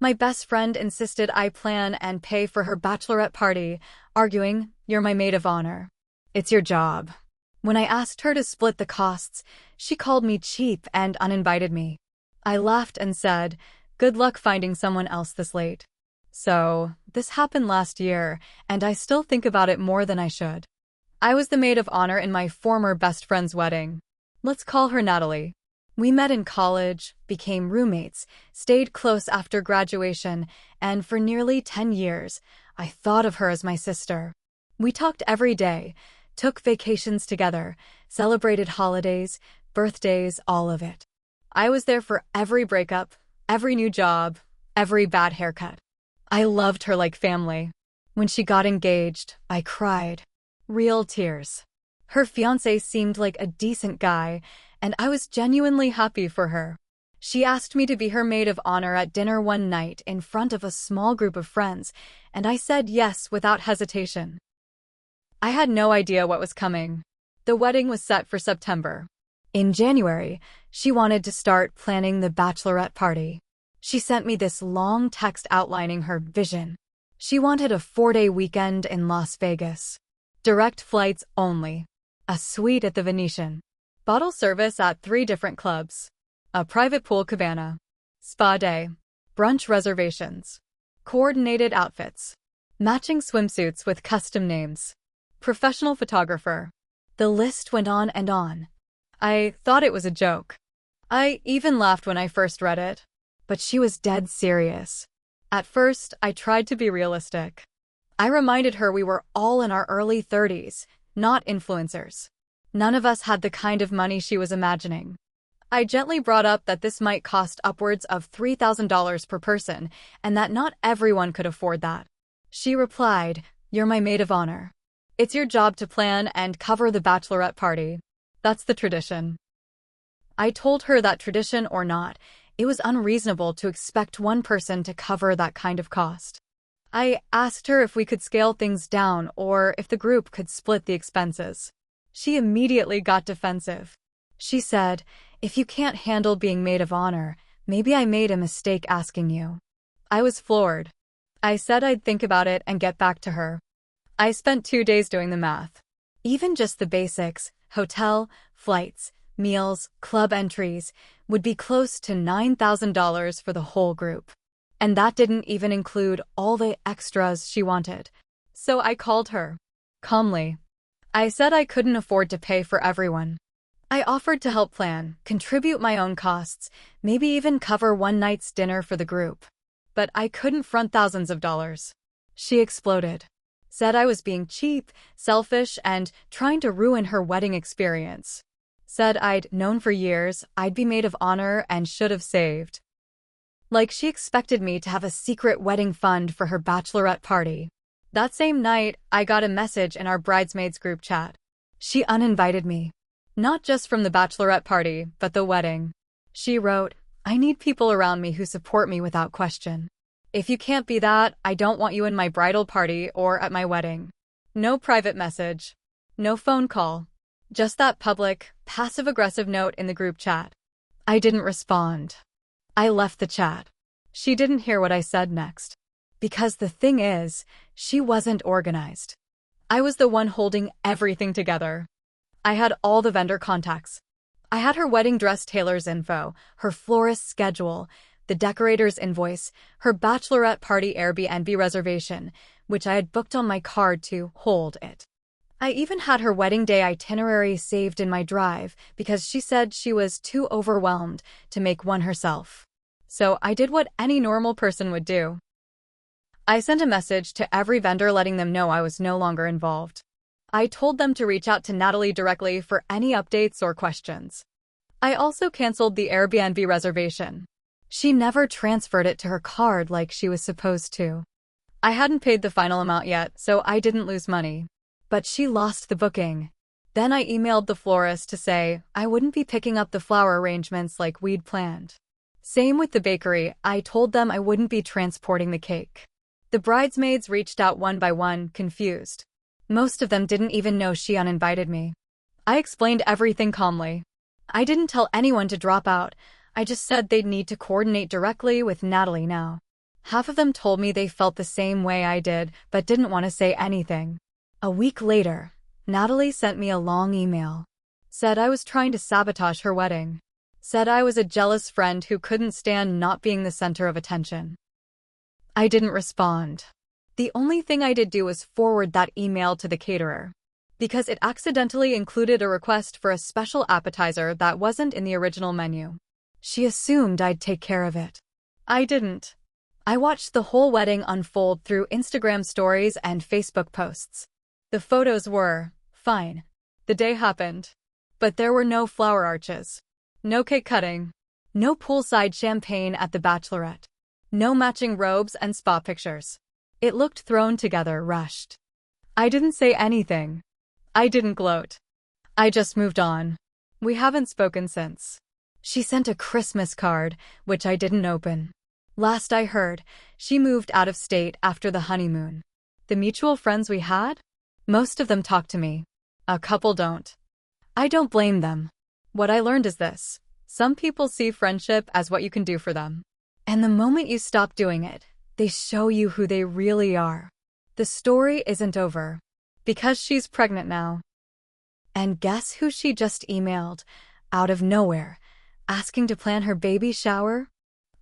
My best friend insisted I plan and pay for her bachelorette party, arguing, "You're my maid of honor. It's your job." When I asked her to split the costs, she called me cheap and uninvited me. I laughed and said, "Good luck finding someone else this late." So, this happened last year, and I still think about it more than I should. I was the maid of honor in my former best friend's wedding. Let's call her Natalie. We met in college, became roommates, stayed close after graduation, and for nearly 10 years, I thought of her as my sister. We talked every day, took vacations together, celebrated holidays, birthdays, all of it. I was there for every breakup, every new job, every bad haircut. I loved her like family. When she got engaged, I cried. Real tears. Her fiancé seemed like a decent guy, and I was genuinely happy for her. She asked me to be her maid of honor at dinner one night in front of a small group of friends, and I said yes without hesitation. I had no idea what was coming. The wedding was set for September. In January, she wanted to start planning the bachelorette party. She sent me this long text outlining her vision. She wanted a 4-day weekend in Las Vegas. Direct flights only. A suite at the Venetian. Bottle service at 3 different clubs. A private pool cabana. Spa day. Brunch reservations. Coordinated outfits. Matching swimsuits with custom names. Professional photographer. The list went on and on. I thought it was a joke. I even laughed when I first read it. But she was dead serious. At first, I tried to be realistic. I reminded her we were all in our early 30s, not influencers. None of us had the kind of money she was imagining. I gently brought up that this might cost upwards of $3,000 per person, and that not everyone could afford that. She replied, "You're my maid of honor. It's your job to plan and cover the bachelorette party. That's the tradition." I told her that tradition or not, it was unreasonable to expect one person to cover that kind of cost. I asked her if we could scale things down or if the group could split the expenses. She immediately got defensive. She said, "If you can't handle being maid of honor, maybe I made a mistake asking you." I was floored. I said I'd think about it and get back to her. I spent 2 days doing the math. Even just the basics, hotel, flights, meals, club entries, would be close to $9,000 for the whole group. And that didn't even include all the extras she wanted. So I called her. Calmly. I said I couldn't afford to pay for everyone. I offered to help plan, contribute my own costs, maybe even cover one night's dinner for the group. But I couldn't front thousands of dollars. She exploded. Said I was being cheap, selfish, and trying to ruin her wedding experience. Said I'd known for years I'd be maid of honor and should have saved. Like she expected me to have a secret wedding fund for her bachelorette party. That same night, I got a message in our bridesmaids group chat. She uninvited me. Not just from the bachelorette party, but the wedding. She wrote, "I need people around me who support me without question. If you can't be that, I don't want you in my bridal party or at my wedding." No private message. No phone call. Just that public, passive-aggressive note in the group chat. I didn't respond. I left the chat. She didn't hear what I said next. Because the thing is, she wasn't organized. I was the one holding everything together. I had all the vendor contacts. I had her wedding dress tailor's info, her florist's schedule, the decorator's invoice, her bachelorette party Airbnb reservation, which I had booked on my card to hold it. I even had her wedding day itinerary saved in my drive because she said she was too overwhelmed to make one herself. So I did what any normal person would do. I sent a message to every vendor letting them know I was no longer involved. I told them to reach out to Natalie directly for any updates or questions. I also canceled the Airbnb reservation. She never transferred it to her card like she was supposed to. I hadn't paid the final amount yet, so I didn't lose money. But she lost the booking. Then I emailed the florist to say I wouldn't be picking up the flower arrangements like we'd planned. Same with the bakery, I told them I wouldn't be transporting the cake. The bridesmaids reached out one by one, confused. Most of them didn't even know she uninvited me. I explained everything calmly. I didn't tell anyone to drop out, I just said they'd need to coordinate directly with Natalie now. Half of them told me they felt the same way I did, but didn't want to say anything. A week later, Natalie sent me a long email. Said I was trying to sabotage her wedding. Said I was a jealous friend who couldn't stand not being the center of attention. I didn't respond. The only thing I did do was forward that email to the caterer, because it accidentally included a request for a special appetizer that wasn't in the original menu. She assumed I'd take care of it. I didn't. I watched the whole wedding unfold through Instagram stories and Facebook posts. The photos were fine. The day happened. But there were no flower arches, no cake cutting, no poolside champagne at the Bachelorette, no matching robes and spa pictures. It looked thrown together, rushed. I didn't say anything. I didn't gloat. I just moved on. We haven't spoken since. She sent a Christmas card, which I didn't open. Last I heard, she moved out of state after the honeymoon. The mutual friends we had? Most of them talk to me. A couple don't. I don't blame them. What I learned is this: some people see friendship as what you can do for them. And the moment you stop doing it, they show you who they really are. The story isn't over. Because she's pregnant now. And guess who she just emailed, out of nowhere, asking to plan her baby shower?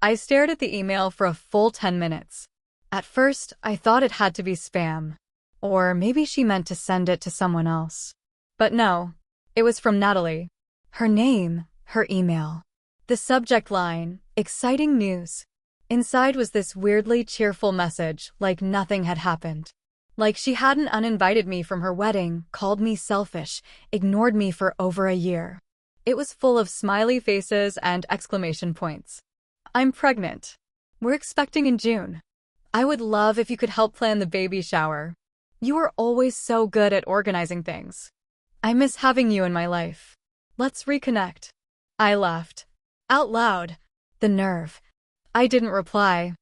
I stared at the email for a full 10 minutes. At first, I thought it had to be spam. Or maybe she meant to send it to someone else. But no, it was from Natalie. Her name, her email. The subject line, exciting news. Inside was this weirdly cheerful message, like nothing had happened. Like she hadn't uninvited me from her wedding, called me selfish, ignored me for over a year. It was full of smiley faces and exclamation points. I'm pregnant. We're expecting in June. I would love if you could help plan the baby shower. You are always so good at organizing things. I miss having you in my life. Let's reconnect. I laughed. Out loud. The nerve. I didn't reply.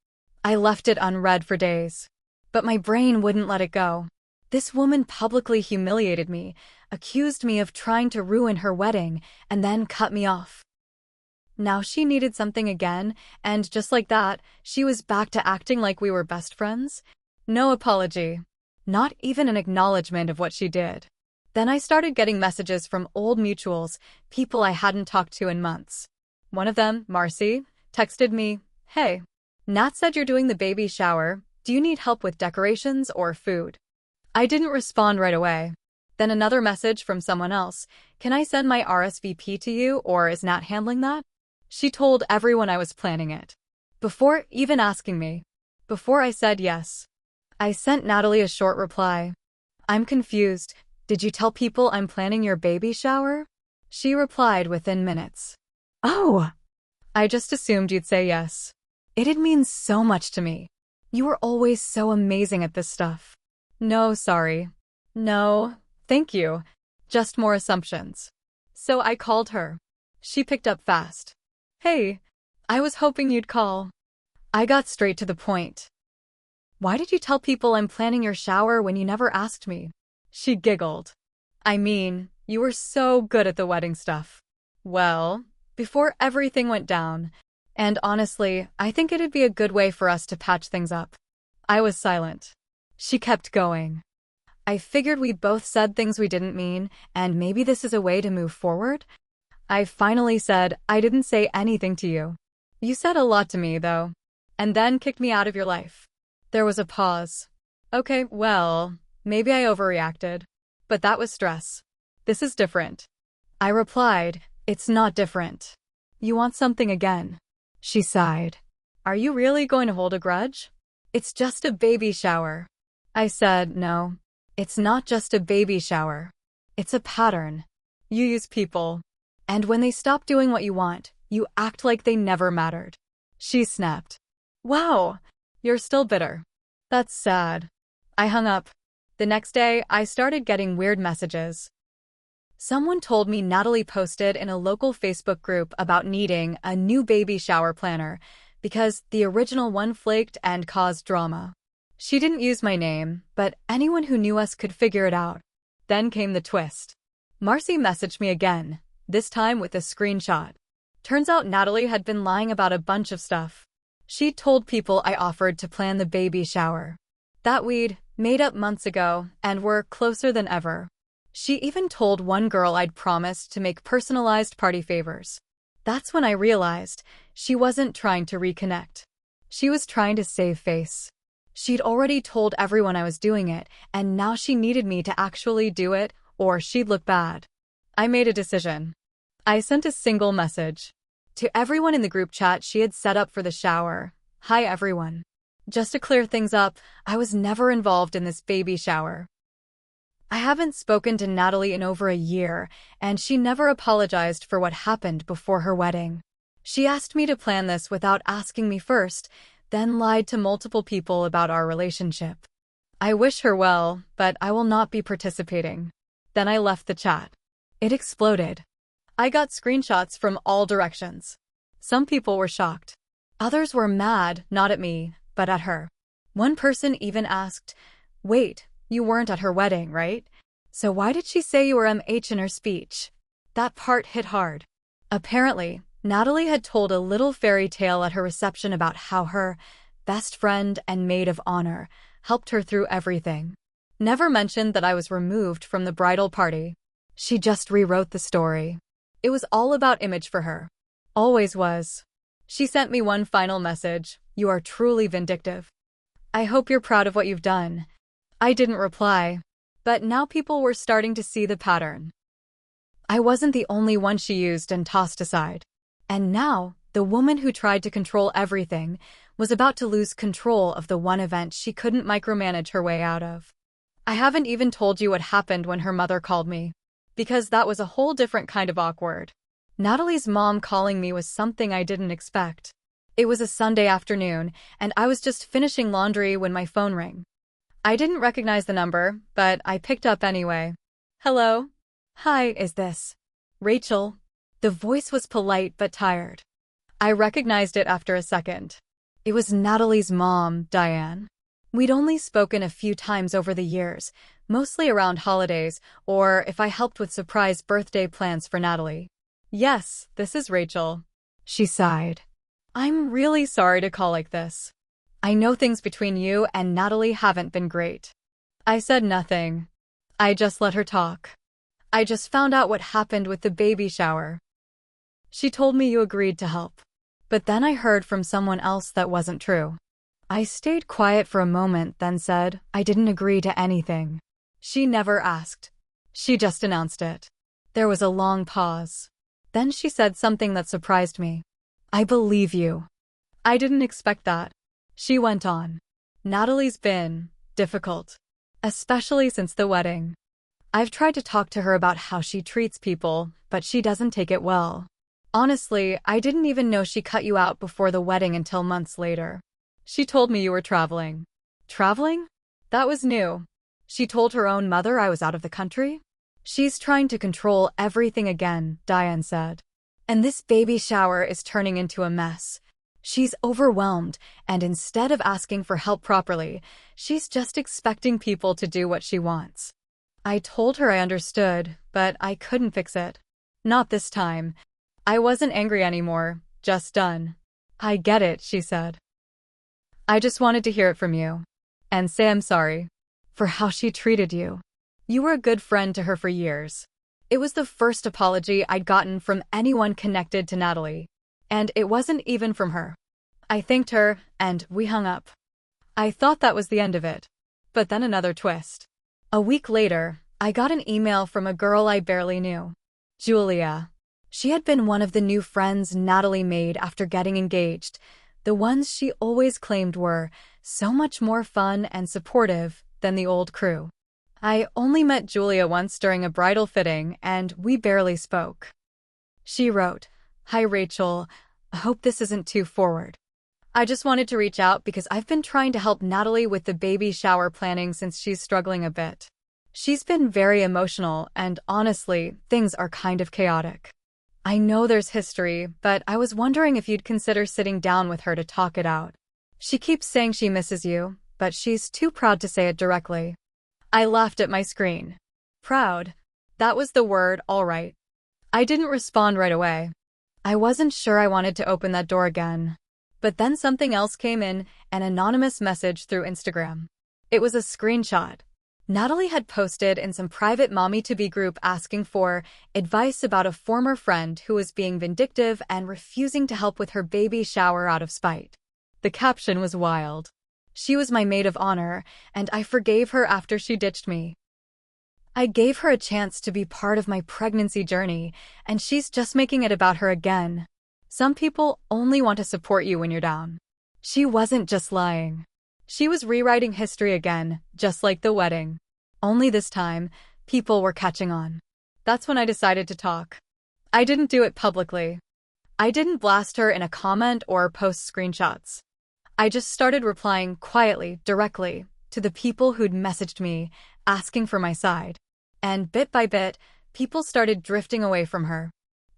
I left it unread for days. But my brain wouldn't let it go. This woman publicly humiliated me, accused me of trying to ruin her wedding, and then cut me off. Now she needed something again, and just like that, she was back to acting like we were best friends. No apology. Not even an acknowledgement of what she did. Then I started getting messages from old mutuals, people I hadn't talked to in months. One of them, Marcy, texted me, "Hey, Nat said you're doing the baby shower. Do you need help with decorations or food?" I didn't respond right away. Then another message from someone else, "Can I send my RSVP to you, or is Nat handling that?" She told everyone I was planning it. Before even asking me. Before I said yes. I sent Natalie a short reply. "I'm confused. Did you tell people I'm planning your baby shower?" She replied within minutes. "Oh, I just assumed you'd say yes. It'd mean so much to me. You were always so amazing at this stuff." "No, sorry. No, thank you. Just more assumptions." So I called her. She picked up fast. "Hey, I was hoping you'd call." I got straight to the point. "Why did you tell people I'm planning your shower when you never asked me?" She giggled. "I mean, you were so good at the wedding stuff." "Well, before everything went down. And honestly, I think it'd be a good way for us to patch things up." I was silent. She kept going. "I figured we both said things we didn't mean, and maybe this is a way to move forward." I finally said, "I didn't say anything to you. You said a lot to me, though. And then kicked me out of your life." There was a pause. "Okay, well, maybe I overreacted. But that was stress. This is different." I replied, "It's not different. You want something again." She sighed. "Are you really going to hold a grudge? It's just a baby shower." I said, "No, it's not just a baby shower. It's a pattern. You use people. And when they stop doing what you want, you act like they never mattered." She snapped. "Wow, you're still bitter. That's sad." I hung up. The next day, I started getting weird messages. Someone told me Natalie posted in a local Facebook group about needing a new baby shower planner because the original one flaked and caused drama. She didn't use my name, but anyone who knew us could figure it out. Then came the twist. Marcy messaged me again, this time with a screenshot. Turns out Natalie had been lying about a bunch of stuff. She told people I offered to plan the baby shower, that we'd made up months ago and were closer than ever. She even told one girl I'd promised to make personalized party favors. That's when I realized she wasn't trying to reconnect. She was trying to save face. She'd already told everyone I was doing it, and now she needed me to actually do it, or she'd look bad. I made a decision. I sent a single message to everyone in the group chat she had set up for the shower. Hi everyone. Just to clear things up, I was never involved in this baby shower. I haven't spoken to Natalie in over a year, and she never apologized for what happened before her wedding. She asked me to plan this without asking me first, then lied to multiple people about our relationship. I wish her well, but I will not be participating. Then I left the chat. It exploded. I got screenshots from all directions. Some people were shocked. Others were mad, not at me, but at her. One person even asked, "Wait, you weren't at her wedding, right? So why did she say you were MH in her speech?" That part hit hard. Apparently, Natalie had told a little fairy tale at her reception about how her best friend and maid of honor helped her through everything. Never mentioned that I was removed from the bridal party. She just rewrote the story. It was all about image for her. Always was. She sent me one final message. "You are truly vindictive. I hope you're proud of what you've done." I didn't reply. But now people were starting to see the pattern. I wasn't the only one she used and tossed aside. And now, the woman who tried to control everything was about to lose control of the one event she couldn't micromanage her way out of. I haven't even told you what happened when her mother called me, because that was a whole different kind of awkward. Natalie's mom calling me was something I didn't expect. It was a Sunday afternoon, and I was just finishing laundry when my phone rang. I didn't recognize the number, but I picked up anyway. "Hello? Hi, is this Rachel?" The voice was polite but tired. I recognized it after a second. It was Natalie's mom, Diane. We'd only spoken a few times over the years, mostly around holidays, or if I helped with surprise birthday plans for Natalie. "Yes, this is Rachel." She sighed. "I'm really sorry to call like this. I know things between you and Natalie haven't been great." I said nothing. I just let her talk. "I just found out what happened with the baby shower. She told me you agreed to help. But then I heard from someone else that wasn't true." I stayed quiet for a moment, then said, "I didn't agree to anything." She never asked. She just announced it. There was a long pause. Then she said something that surprised me. "I believe you." I didn't expect that. She went on. "Natalie's been difficult, especially since the wedding. I've tried to talk to her about how she treats people, but she doesn't take it well. Honestly, I didn't even know she cut you out before the wedding until months later. She told me you were traveling." Traveling? That was new. She told her own mother I was out of the country? "She's trying to control everything again," Diane said. "And this baby shower is turning into a mess. She's overwhelmed, and instead of asking for help properly, she's just expecting people to do what she wants." I told her I understood, but I couldn't fix it. Not this time. I wasn't angry anymore, just done. "I get it," she said. "I just wanted to hear it from you. And say I'm sorry for how she treated you. You were a good friend to her for years." It was the first apology I'd gotten from anyone connected to Natalie. And it wasn't even from her. I thanked her, and we hung up. I thought that was the end of it. But then another twist. A week later, I got an email from a girl I barely knew. Julia. She had been one of the new friends Natalie made after getting engaged, the ones she always claimed were so much more fun and supportive than the old crew. I only met Julia once during a bridal fitting, and we barely spoke. She wrote, "Hi Rachel, I hope this isn't too forward. I just wanted to reach out because I've been trying to help Natalie with the baby shower planning since she's struggling a bit. She's been very emotional, and honestly, things are kind of chaotic. I know there's history, but I was wondering if you'd consider sitting down with her to talk it out. She keeps saying she misses you, but she's too proud to say it directly." I laughed at my screen. Proud. That was the word, all right. I didn't respond right away. I wasn't sure I wanted to open that door again. But then something else came in, an anonymous message through Instagram. It was a screenshot. Natalie had posted in some private mommy-to-be group asking for advice about a former friend who was being vindictive and refusing to help with her baby shower out of spite. The caption was wild. She was my maid of honor, and I forgave her after she ditched me. I gave her a chance to be part of my pregnancy journey, and she's just making it about her again. Some people only want to support you when you're down. She wasn't just lying. She was rewriting history again, just like the wedding. Only this time, people were catching on. That's when I decided to talk. I didn't do it publicly. I didn't blast her in a comment or post screenshots. I just started replying quietly, directly, to the people who'd messaged me, asking for my side. And bit by bit, people started drifting away from her.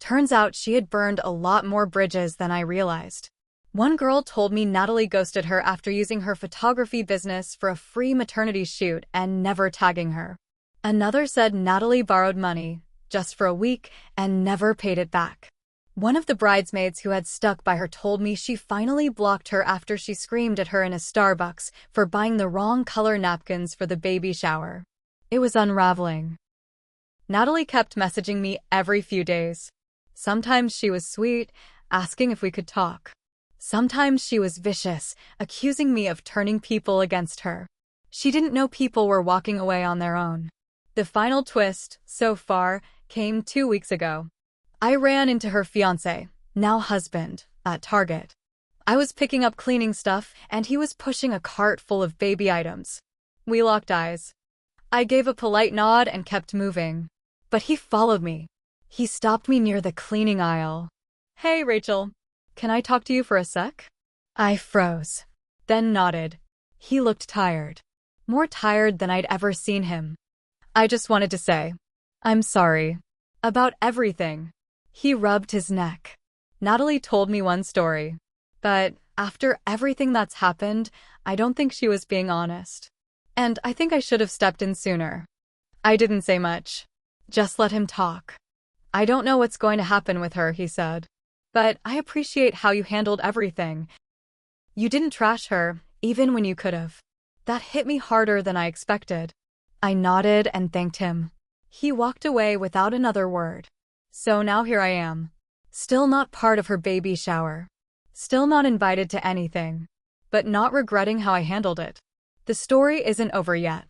Turns out she had burned a lot more bridges than I realized. One girl told me Natalie ghosted her after using her photography business for a free maternity shoot and never tagging her. Another said Natalie borrowed money, just for a week, and never paid it back. One of the bridesmaids who had stuck by her told me she finally blocked her after she screamed at her in a Starbucks for buying the wrong color napkins for the baby shower. It was unraveling. Natalie kept messaging me every few days. Sometimes she was sweet, asking if we could talk. Sometimes she was vicious, accusing me of turning people against her. She didn't know people were walking away on their own. The final twist, so far, came 2 weeks ago. I ran into her fiancé, now husband, at Target. I was picking up cleaning stuff, and he was pushing a cart full of baby items. We locked eyes. I gave a polite nod and kept moving. But he followed me. He stopped me near the cleaning aisle. "Hey, Rachel. Can I talk to you for a sec?" I froze, then nodded. He looked tired. More tired than I'd ever seen him. I just wanted to say, "I'm sorry. About everything." He rubbed his neck. Natalie told me one story. But after everything that's happened, I don't think she was being honest. And I think I should have stepped in sooner. I didn't say much. Just let him talk. "I don't know what's going to happen with her," he said. "But I appreciate how you handled everything. You didn't trash her, even when you could have." That hit me harder than I expected. I nodded and thanked him. He walked away without another word. So now here I am. Still not part of her baby shower. Still not invited to anything. But not regretting how I handled it. The story isn't over yet.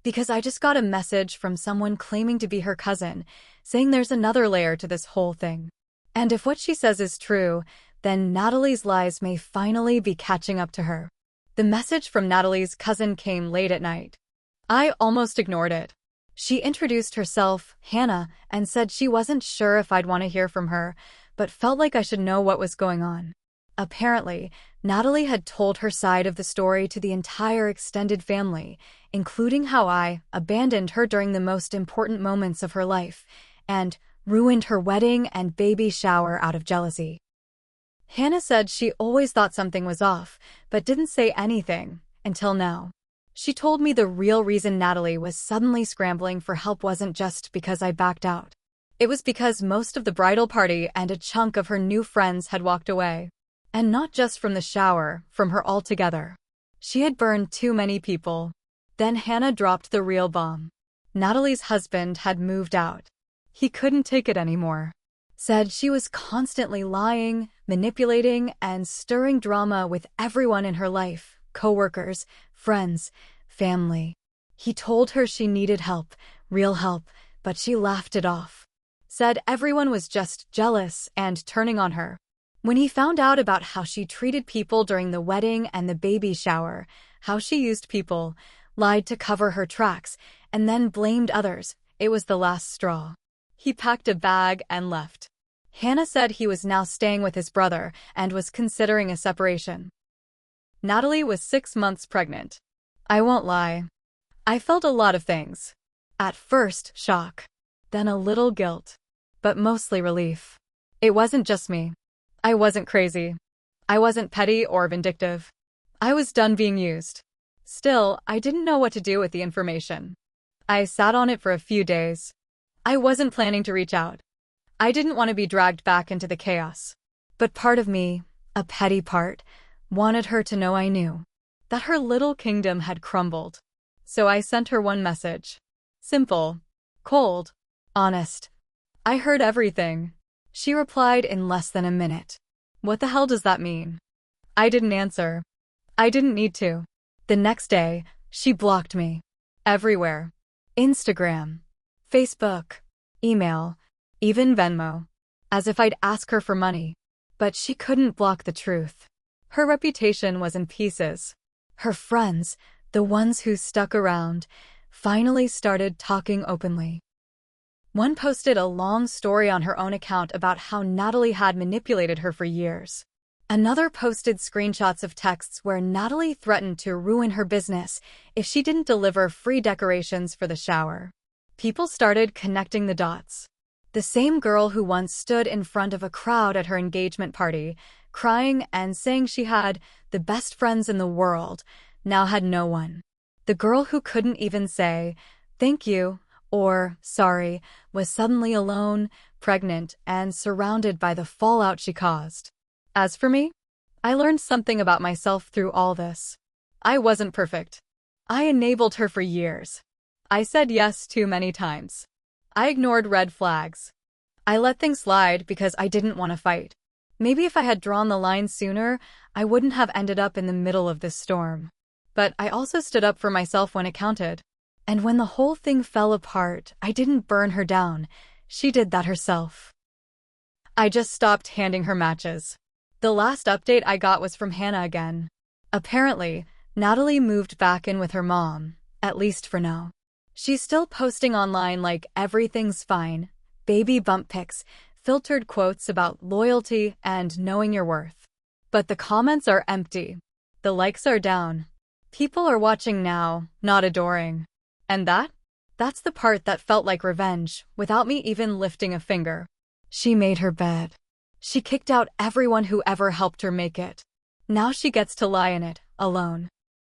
Because I just got a message from someone claiming to be her cousin, saying there's another layer to this whole thing. And if what she says is true, then Natalie's lies may finally be catching up to her. The message from Natalie's cousin came late at night. I almost ignored it. She introduced herself, Hannah, and said she wasn't sure if I'd want to hear from her, but felt like I should know what was going on. Apparently, Natalie had told her side of the story to the entire extended family, including how I abandoned her during the most important moments of her life, and ruined her wedding and baby shower out of jealousy. Hannah said she always thought something was off, but didn't say anything, until now. She told me the real reason Natalie was suddenly scrambling for help wasn't just because I backed out. It was because most of the bridal party and a chunk of her new friends had walked away. And not just from the shower, from her altogether. She had burned too many people. Then Hannah dropped the real bomb. Natalie's husband had moved out. He couldn't take it anymore. Said she was constantly lying, manipulating, and stirring drama with everyone in her life, coworkers, friends, family. He told her she needed help, real help, but she laughed it off. Said everyone was just jealous and turning on her. When he found out about how she treated people during the wedding and the baby shower, how she used people, lied to cover her tracks, and then blamed others, it was the last straw. He packed a bag and left. Hannah said he was now staying with his brother and was considering a separation. Natalie was 6 months pregnant. I won't lie. I felt a lot of things. At first, shock. Then a little guilt. But mostly relief. It wasn't just me. I wasn't crazy. I wasn't petty or vindictive. I was done being used. Still, I didn't know what to do with the information. I sat on it for a few days. I wasn't planning to reach out. I didn't want to be dragged back into the chaos. But part of me, a petty part, Wanted her to know I knew that her little kingdom had crumbled. So I sent her one message. Simple, cold, honest. I heard everything. She replied in less than a minute. What the hell does that mean? I didn't answer. I didn't need to. The next day, she blocked me. Everywhere. Instagram, Facebook, email, even Venmo. As if I'd ask her for money. But she couldn't block the truth. Her reputation was in pieces. Her friends, the ones who stuck around, finally started talking openly. One posted a long story on her own account about how Natalie had manipulated her for years. Another posted screenshots of texts where Natalie threatened to ruin her business if she didn't deliver free decorations for the shower. People started connecting the dots. The same girl who once stood in front of a crowd at her engagement party, crying and saying she had the best friends in the world, now had no one. The girl who couldn't even say, "Thank you," or "sorry," was suddenly alone, pregnant, and surrounded by the fallout she caused. As for me, I learned something about myself through all this. I wasn't perfect. I enabled her for years. I said yes too many times. I ignored red flags. I let things slide because I didn't want to fight. Maybe if I had drawn the line sooner, I wouldn't have ended up in the middle of this storm. But I also stood up for myself when it counted. And when the whole thing fell apart, I didn't burn her down. She did that herself. I just stopped handing her matches. The last update I got was from Hannah again. Apparently, Natalie moved back in with her mom, at least for now. She's still posting online like everything's fine, baby bump pics, filtered quotes about loyalty and knowing your worth. But the comments are empty. The likes are down. People are watching now, not adoring. And that's the part that felt like revenge, without me even lifting a finger. She made her bed. She kicked out everyone who ever helped her make it. Now she gets to lie in it, alone.